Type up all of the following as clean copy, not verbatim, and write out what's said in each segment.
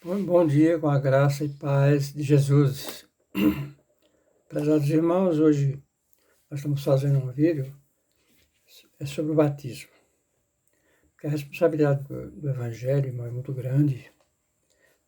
Bom dia, com a graça e paz de Jesus. Prezados irmãos, hoje nós estamos fazendo um vídeo sobre o batismo. Porque a responsabilidade do Evangelho, irmão, é muito grande.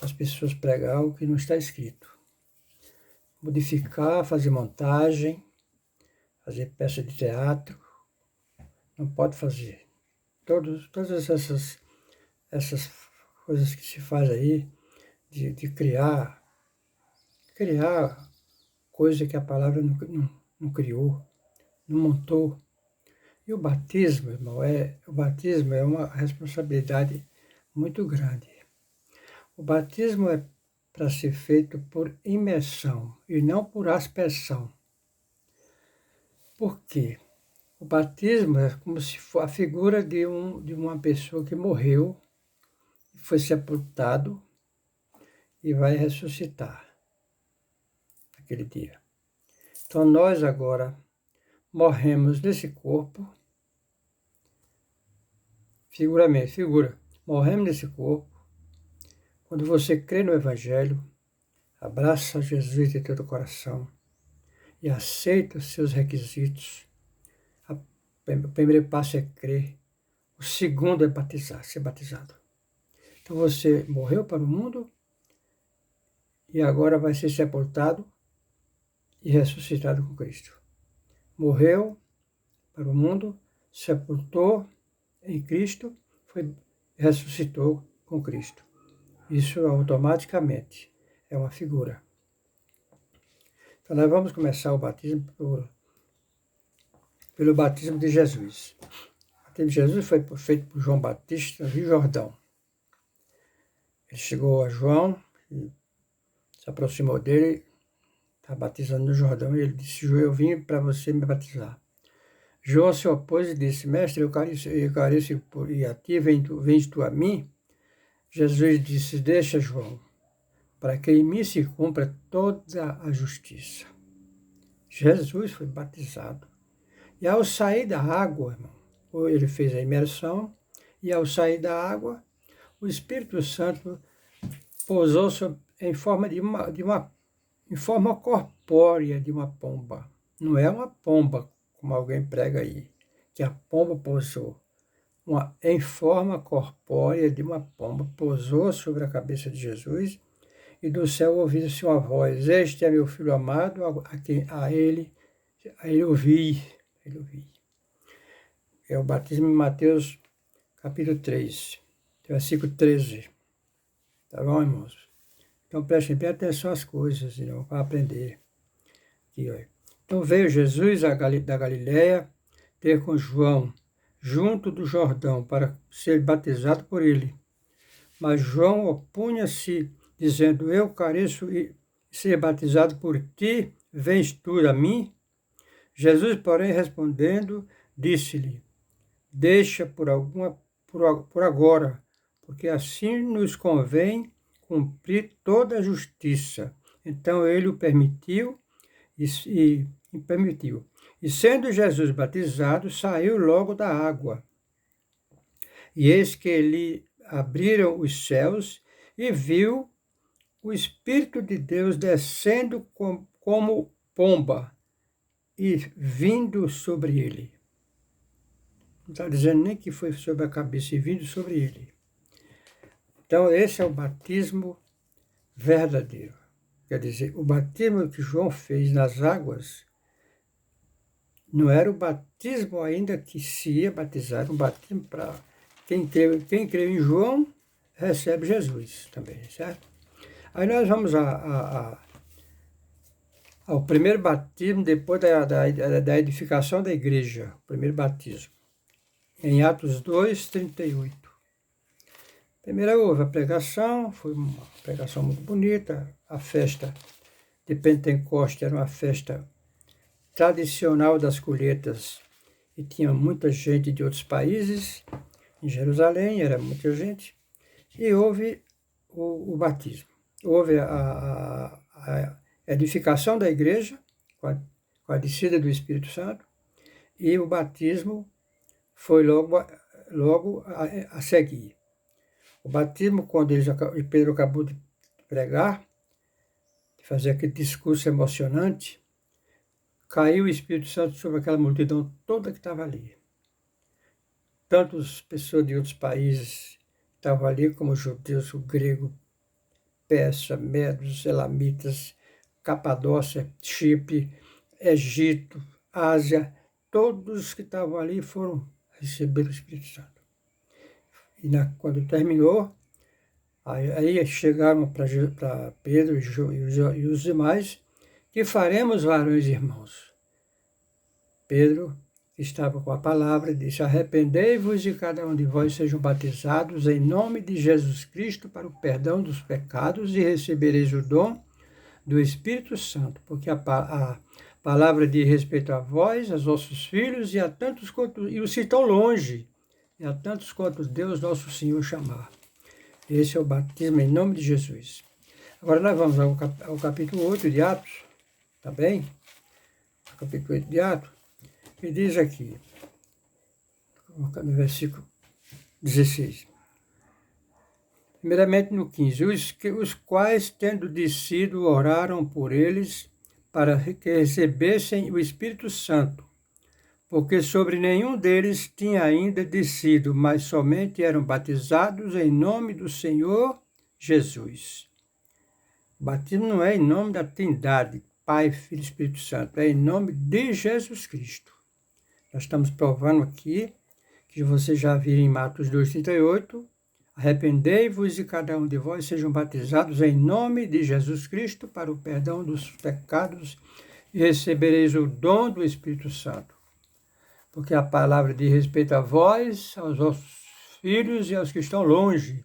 As pessoas pregar o que não está escrito. Modificar, fazer montagem, fazer peça de teatro. Não pode fazer. Todas essas coisas que se faz aí, de criar coisa que a palavra não criou, não montou. E o batismo, irmão, o batismo é uma responsabilidade muito grande. O batismo é para ser feito por imersão e não por aspersão. Por quê? O batismo é como se for a figura de uma pessoa que morreu, foi sepultado e vai ressuscitar naquele dia. Então nós agora morremos nesse corpo, morremos nesse corpo. Quando você crê no Evangelho, abraça Jesus de todo o coração e aceita os seus requisitos, o primeiro passo é crer, o segundo é ser batizado. Então você morreu para o mundo e agora vai ser sepultado e ressuscitado com Cristo. Morreu para o mundo, sepultou em Cristo, ressuscitou com Cristo. Isso automaticamente é uma figura. Então nós vamos começar o batismo pelo batismo de Jesus. O batismo de Jesus foi feito por João Batista no Rio Jordão. Ele chegou a João, e se aproximou dele, está batizando no Jordão, e ele disse: eu vim para você me batizar. João se opôs e disse: Mestre, eu careço e a ti, vens tu a mim? Jesus disse: Deixa, João, para que em mim se cumpra toda a justiça. Jesus foi batizado. E ao sair da água, irmão, ele fez a imersão, e ao sair da água, o Espírito Santo pousou em forma em forma corpórea de uma pomba. Não é uma pomba, como alguém prega aí, que a pomba pousou. Em forma corpórea de uma pomba, pousou sobre a cabeça de Jesus, e do céu ouviu-se uma voz: Este é meu filho amado, a ele ouvi. É o batismo em Mateus, capítulo 3, versículo 13. Tá bom, irmãos? Então prestem bem atenção às coisas, irmão, para aprender. Aqui, ó. Então veio Jesus da Galiléia ter com João, junto do Jordão, para ser batizado por ele. Mas João opunha-se, dizendo: Eu careço e ser batizado por ti, vens tu a mim? Jesus, porém, respondendo, disse-lhe: Deixa por agora, porque assim nos convém cumprir toda a justiça. Então ele o permitiu e permitiu. E sendo Jesus batizado, saiu logo da água. E eis que lhe abriram os céus e viu o Espírito de Deus descendo como pomba e vindo sobre ele. Não está dizendo nem que foi sobre a cabeça e vindo sobre ele. Então esse é o batismo verdadeiro. Quer dizer, o batismo que João fez nas águas não era o batismo ainda que se ia batizar, era um batismo para quem creu em João, recebe Jesus também, certo? Aí nós vamos ao primeiro batismo depois da edificação da igreja, o primeiro batismo, em Atos 2, 38. Primeiro houve a pregação, foi uma pregação muito bonita, a festa de Pentecoste era uma festa tradicional das colheitas e tinha muita gente de outros países, em Jerusalém era muita gente, e houve o batismo. Houve a edificação da igreja, com a descida do Espírito Santo, e o batismo foi logo a seguir. O batismo, quando Pedro acabou de pregar, de fazer aquele discurso emocionante, caiu o Espírito Santo sobre aquela multidão toda que estava ali. Tantas pessoas de outros países estavam ali, como judeus, o grego, persa, medos, elamitas, Capadócia, Chipre, Egito, Ásia, todos que estavam ali foram receber o Espírito Santo. E quando terminou, aí chegaram para Pedro e os demais: que faremos, varões e irmãos? Pedro, que estava com a palavra, disse: arrependei-vos e cada um de vós sejam batizados em nome de Jesus Cristo para o perdão dos pecados e recebereis o dom do Espírito Santo, porque a palavra diz respeito a vós, aos vossos filhos e a tantos quanto, e os que estão longe, e a tantos quanto Deus nosso Senhor chamar. Esse é o batismo em nome de Jesus. Agora nós vamos ao capítulo 8 de Atos, tá bem? Capítulo 8 de Atos, que diz aqui, no versículo 16. Primeiramente no 15, os quais, tendo descido, oraram por eles para que recebessem o Espírito Santo, porque sobre nenhum deles tinha ainda descido, mas somente eram batizados em nome do Senhor Jesus. O batismo não é em nome da Trindade, Pai, Filho e Espírito Santo, é em nome de Jesus Cristo. Nós estamos provando aqui, que vocês já viram em Marcos 2,38, arrependei-vos e cada um de vós sejam batizados em nome de Jesus Cristo para o perdão dos pecados e recebereis o dom do Espírito Santo. Porque a palavra diz respeito a vós, aos vossos filhos e aos que estão longe,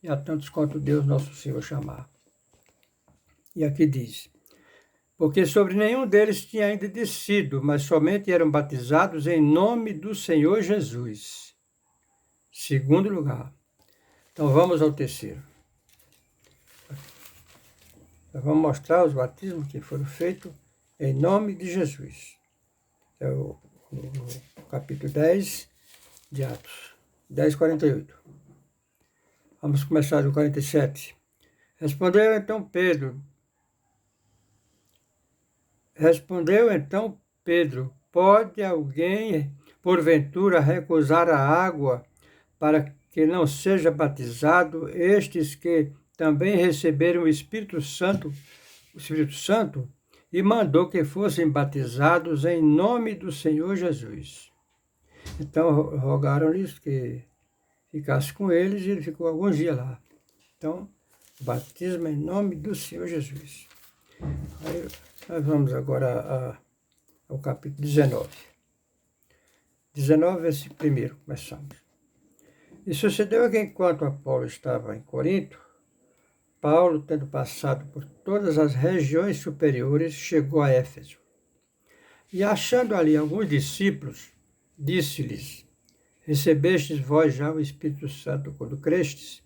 e a tantos quanto Deus nosso Senhor chamar. E aqui diz: porque sobre nenhum deles tinha ainda descido, mas somente eram batizados em nome do Senhor Jesus. Segundo lugar. Então vamos ao terceiro. Nós vamos mostrar os batismos que foram feitos em nome de Jesus. É o capítulo 10 de Atos, 10:48. Vamos começar do 47. Respondeu então Pedro, pode alguém, porventura, recusar a água para que não seja batizado estes que também receberam o Espírito Santo, e mandou que fossem batizados em nome do Senhor Jesus. Então rogaram-lhes que ficasse com eles e ele ficou alguns dias lá. Então, batismo em nome do Senhor Jesus. Aí nós vamos agora ao capítulo 19. 19, versículo 1, começamos. E sucedeu que enquanto Apolo estava em Corinto, Paulo, tendo passado por todas as regiões superiores, chegou a Éfeso. E achando ali alguns discípulos, disse-lhes: recebestes vós já o Espírito Santo quando crestes?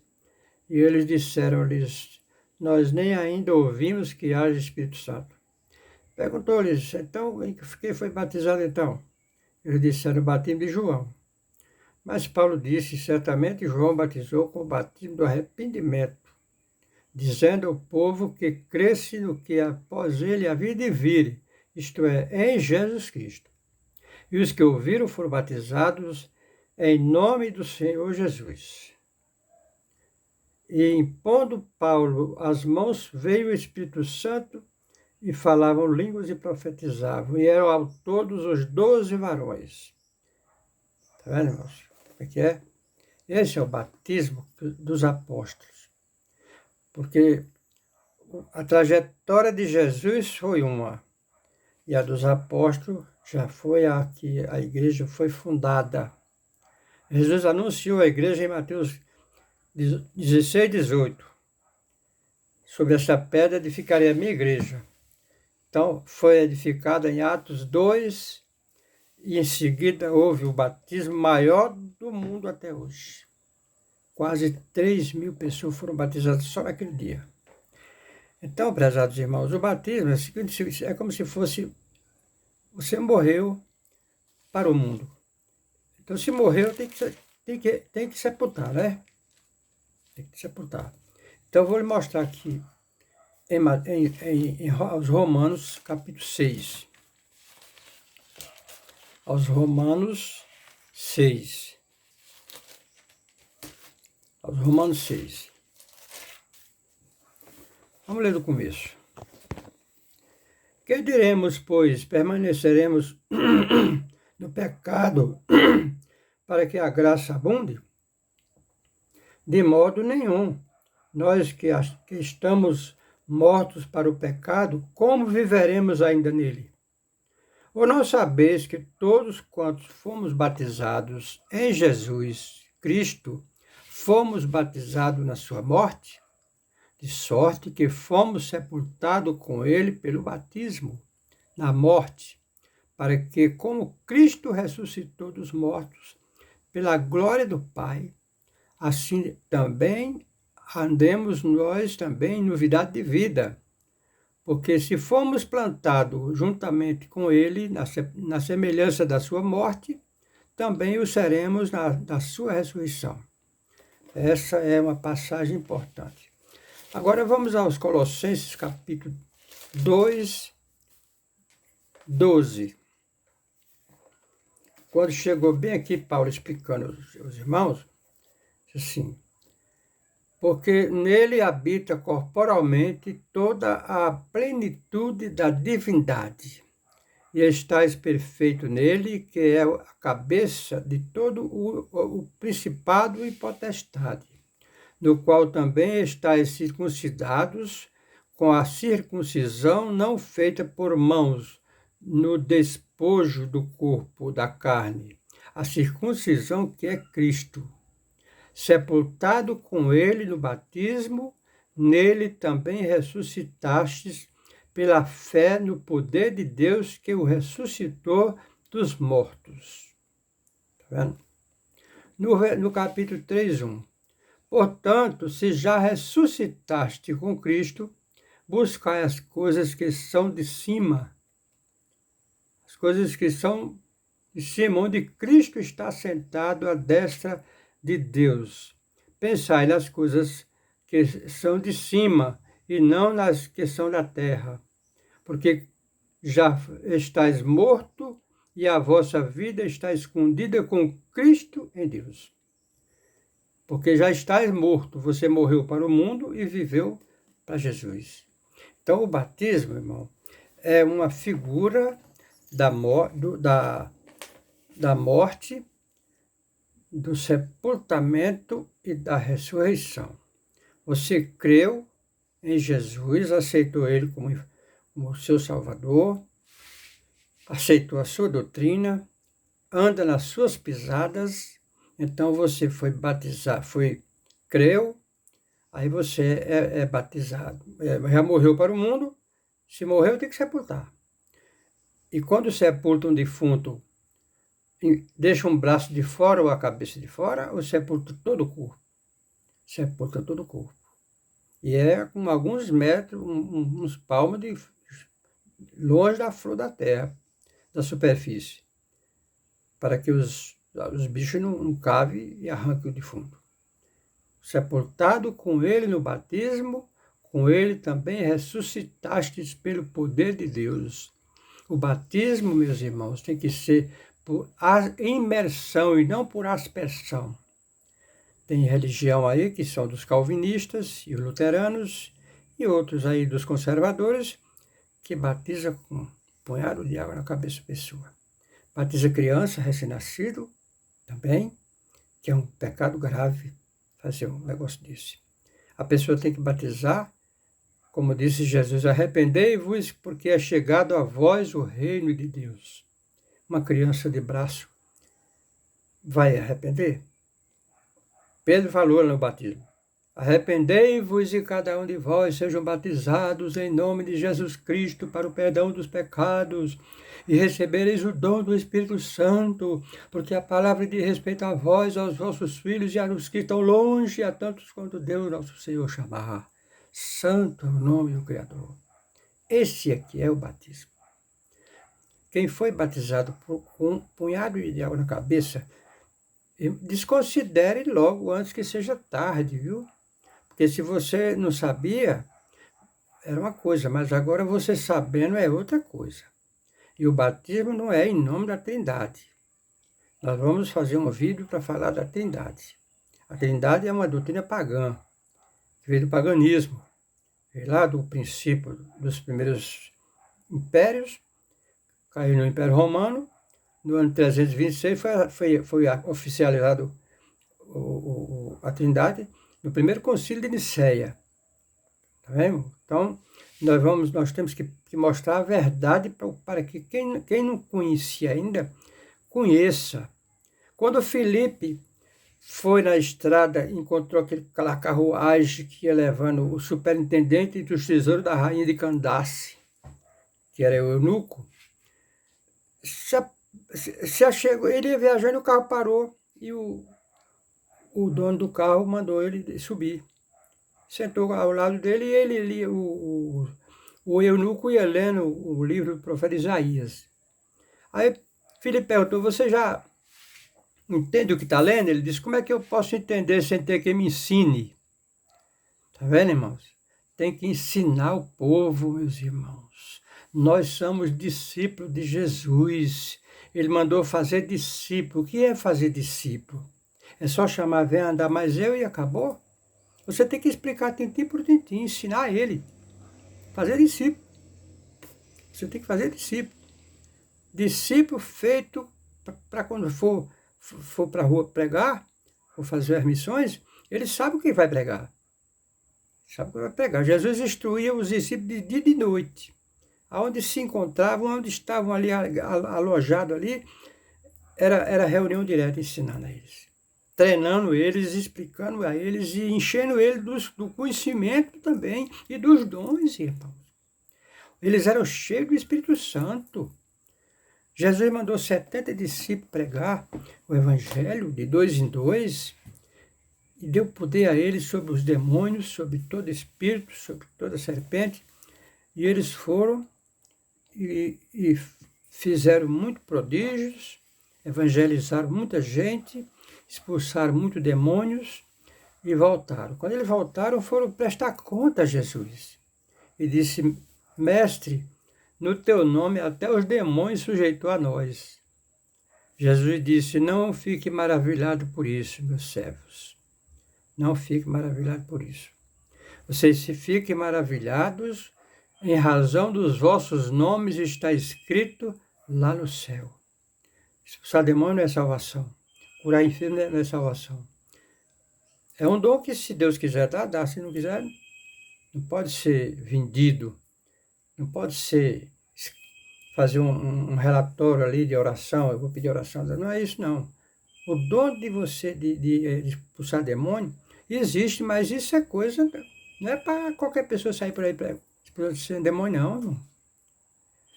E eles disseram-lhes: nós nem ainda ouvimos que haja Espírito Santo. Perguntou-lhes: então, quem foi batizado então? Eles disseram: o batismo de João. Mas Paulo disse: certamente João batizou com o batismo do arrependimento, dizendo ao povo que cresce no que após ele havia de vir, isto é, em Jesus Cristo. E os que ouviram foram batizados em nome do Senhor Jesus. E impondo Paulo as mãos, veio o Espírito Santo e falavam línguas e profetizavam. E eram ao todos os 12 varões. Está vendo, irmãos? Como é que é? Esse é o batismo dos apóstolos. Porque a trajetória de Jesus foi uma, e a dos apóstolos já foi a que a igreja foi fundada. Jesus anunciou à igreja em Mateus 16, 18. Sobre essa pedra edificarei a minha igreja. Então, foi edificada em Atos 2, e em seguida houve o batismo maior do mundo até hoje. Quase 3.000 pessoas foram batizadas só naquele dia. Então, prezados irmãos, o batismo é como se fosse: você morreu para o mundo. Então, se morreu, tem que sepultar, né? Tem que sepultar. Então, eu vou lhe mostrar aqui aos Romanos, capítulo 6. Aos Romanos 6. Aos Romanos 6. Vamos ler do começo. Que diremos, pois? Permaneceremos no pecado para que a graça abunde? De modo nenhum. Nós que estamos mortos para o pecado, como viveremos ainda nele? Ou não sabeis que todos quantos fomos batizados em Jesus Cristo, fomos batizados na sua morte? De sorte que fomos sepultados com ele pelo batismo, na morte, para que, como Cristo ressuscitou dos mortos, pela glória do Pai, assim também andemos nós também em novidade de vida. Porque se fomos plantados juntamente com ele na semelhança da sua morte, também o seremos na sua ressurreição. Essa é uma passagem importante. Agora vamos aos Colossenses, capítulo 2, 12. Quando chegou bem aqui, Paulo explicando aos irmãos, assim, porque nele habita corporalmente toda a plenitude da divindade, e estáis perfeito nele, que é a cabeça de todo o principado e potestade, no qual também estáis circuncidados com a circuncisão não feita por mãos, no despojo do corpo da carne, a circuncisão que é Cristo. Sepultado com ele no batismo, nele também ressuscitastes pela fé no poder de Deus que o ressuscitou dos mortos. Está vendo? No capítulo 3:1. Portanto, se já ressuscitaste com Cristo, buscai as coisas que são de cima. As coisas que são de cima, onde Cristo está sentado à destra de Deus. Pensai nas coisas que são de cima e não nas que são da terra, porque já estáis morto e a vossa vida está escondida com Cristo em Deus. Porque já estáis morto, você morreu para o mundo e viveu para Jesus. Então, o batismo, irmão, é uma figura da morte, do sepultamento e da ressurreição. Você creu em Jesus, aceitou ele como seu Salvador, aceitou a sua doutrina, anda nas suas pisadas, então você foi batizado, creu, aí você é batizado. Já morreu para o mundo, se morreu tem que sepultar. E quando sepulta um defunto, deixa um braço de fora ou a cabeça de fora, ou sepulta todo o corpo? Sepulta todo o corpo. E é com alguns metros, uns palmos longe da flor da terra, da superfície, para que os bichos não cavem e arranquem o defunto. Sepultado com ele no batismo, com ele também ressuscitastes pelo poder de Deus. O batismo, meus irmãos, tem que ser por imersão e não por aspersão. Tem religião aí que são dos calvinistas e luteranos e outros aí dos conservadores que batiza com um punhado de água na cabeça da pessoa. Batiza criança, recém-nascido também, que é um pecado grave fazer um negócio desse. A pessoa tem que batizar, como disse Jesus, arrependei-vos porque é chegado a vós o reino de Deus. Uma criança de braço vai arrepender? Pedro falou no batismo, arrependei-vos e cada um de vós sejam batizados em nome de Jesus Cristo para o perdão dos pecados e recebereis o dom do Espírito Santo, porque a palavra diz respeito a vós, aos vossos filhos e aos que estão longe, a tantos quanto Deus nosso Senhor chamar. Santo é o nome do Criador. Esse aqui é o batismo. Quem foi batizado com um punhado de água na cabeça, desconsidere logo antes que seja tarde, viu? Porque se você não sabia, era uma coisa, mas agora você sabendo é outra coisa. E o batismo não é em nome da Trindade. Nós vamos fazer um vídeo para falar da Trindade. A Trindade é uma doutrina pagã, que veio do paganismo, veio lá do princípio dos primeiros impérios, caiu no Império Romano, no ano 326 foi oficializado a Trindade no primeiro concílio de Nicéia. Tá vendo? Então, nós temos que mostrar a verdade para que quem não conhecia ainda, conheça. Quando Filipe foi na estrada, encontrou aquela carruagem que ia levando o superintendente dos tesouros da rainha de Candace, que era o eunuco, se achegou, ele ia viajando, o carro parou e o dono do carro mandou ele subir. Sentou ao lado dele e ele lia, o eunuco ia lendo o livro do profeta Isaías. Aí Filipe perguntou, você já entende o que está lendo? Ele disse, como é que eu posso entender sem ter que me ensine? Tá vendo, irmãos? Tem que ensinar o povo, meus irmãos. Nós somos discípulos de Jesus. Ele mandou fazer discípulo. O que é fazer discípulo? É só chamar, vem andar mais eu e acabou? Você tem que explicar tintim por tintim, ensinar ele. Fazer discípulo. Você tem que fazer discípulo. Discípulo feito para quando for para a rua pregar, ou fazer as missões, ele sabe o que vai pregar. Sabe o que vai pregar. Jesus instruía os discípulos de dia e de noite. Aonde se encontravam, onde estavam ali alojados ali, era reunião direta ensinando a eles. Treinando eles, explicando a eles e enchendo eles do conhecimento também e dos dons, irmãos. Eles eram cheios do Espírito Santo. Jesus mandou 70 discípulos pregar o Evangelho de 2 em 2 e deu poder a eles sobre os demônios, sobre todo espírito, sobre toda serpente. E eles foram e fizeram muitos prodígios, evangelizaram muita gente, expulsaram muitos demônios e voltaram. Quando eles voltaram, foram prestar conta a Jesus. E disse, mestre, no teu nome até os demônios sujeitou a nós. Jesus disse, não fique maravilhado por isso, meus servos. Não fique maravilhado por isso. Vocês se fiquem maravilhados em razão dos vossos nomes está escrito lá no céu. Expulsar demônio não é salvação. Curar enfermo não é salvação. É um dom que, se Deus quiser dar, dá. Se não quiser, não pode ser vendido. Não pode ser fazer um relatório ali de oração, eu vou pedir oração. Não é isso, não. O dom de você de expulsar demônio existe, mas isso é coisa, não é para qualquer pessoa sair por aí para expulsar demônio, não, irmão.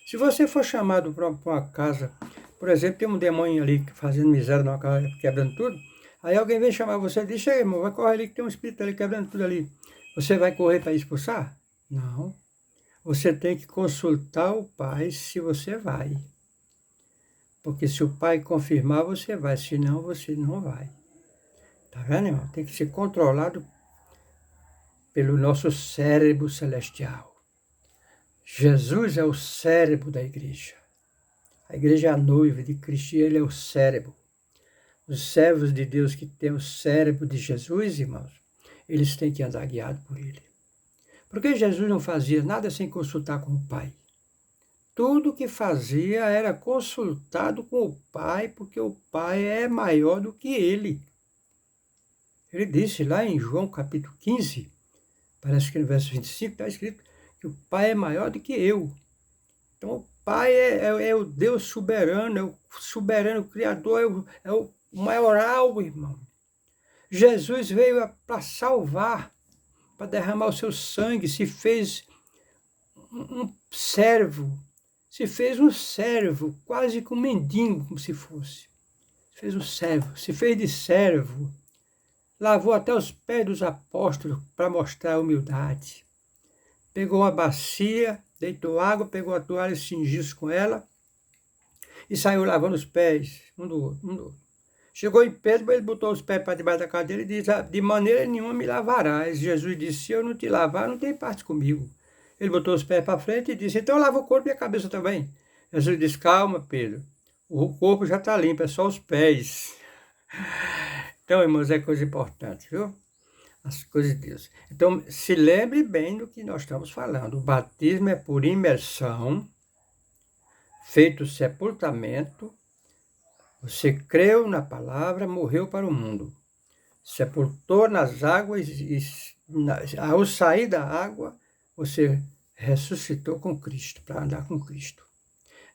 Se você for chamado para uma casa, por exemplo, tem um demônio ali fazendo miséria numa casa, quebrando tudo, aí alguém vem chamar você e diz, chega, irmão, vai correr ali que tem um espírito ali quebrando tudo ali. Você vai correr para expulsar? Não. Você tem que consultar o pai se você vai. Porque se o pai confirmar, você vai. Senão, você não vai. Tá vendo, irmão? Tem que ser controlado pelo nosso cérebro celestial. Jesus é o cérebro da igreja. A igreja é a noiva de Cristo e ele é o cérebro. Os servos de Deus que têm o cérebro de Jesus, irmãos, eles têm que andar guiados por ele. Porque Jesus não fazia nada sem consultar com o Pai. Tudo que fazia era consultado com o Pai, porque o Pai é maior do que ele. Ele disse lá em João capítulo 15, parece que no verso 25 está escrito que o Pai é maior do que eu. Então o Pai é o Deus soberano, é o soberano Criador, é o maioral, irmão. Jesus veio para salvar, para derramar o seu sangue, se fez um servo, quase que um mendigo, como se fosse. Se fez um servo, se fez de servo, lavou até os pés dos apóstolos para mostrar a humildade. Pegou uma bacia, deitou água, pegou a toalha, cingiu-se com ela e saiu lavando os pés um do outro. Chegou em Pedro, ele botou os pés para debaixo da cadeira e disse, de maneira nenhuma me lavarás. Jesus disse, se eu não te lavar, não tem parte comigo. Ele botou os pés para frente e disse, então lava o corpo e a cabeça também. Jesus disse, calma, Pedro, o corpo já está limpo, é só os pés. Então, irmãos, é coisa importante, viu? As coisas de Deus. Então, se lembre bem do que nós estamos falando. O batismo é por imersão, feito sepultamento. Você creu na palavra, morreu para o mundo. Sepultou nas águas e ao sair da água, você ressuscitou com Cristo, para andar com Cristo.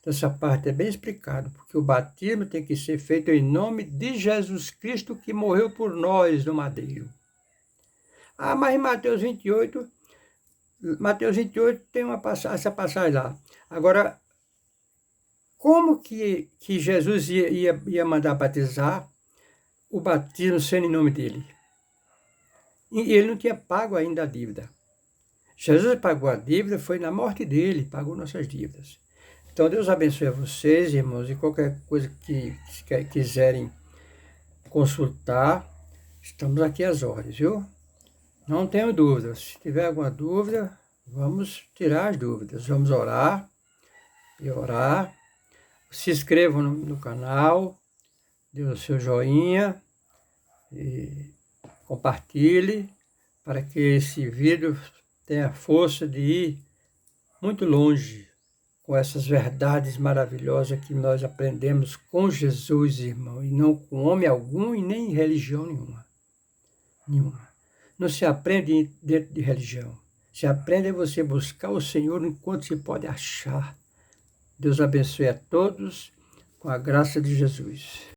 Essa parte é bem explicada, porque o batismo tem que ser feito em nome de Jesus Cristo, que morreu por nós no madeiro. Mas em Mateus 28 tem essa passagem lá. Agora, como que Jesus ia mandar batizar o batismo sendo em nome dele? E ele não tinha pago ainda a dívida. Jesus pagou a dívida, foi na morte dele, pagou nossas dívidas. Então, Deus abençoe a vocês, irmãos, e qualquer coisa que quiserem consultar, estamos aqui às ordens, viu? Não tenho dúvidas. Se tiver alguma dúvida, vamos tirar as dúvidas. Vamos orar e orar. Se inscrevam no canal, dê o seu joinha e compartilhe para que esse vídeo tenha força de ir muito longe com essas verdades maravilhosas que nós aprendemos com Jesus, irmão, e não com homem algum e nem religião nenhuma. Não se aprende dentro de religião. Se aprende é você buscar o Senhor enquanto se pode achar. Deus abençoe a todos com a graça de Jesus.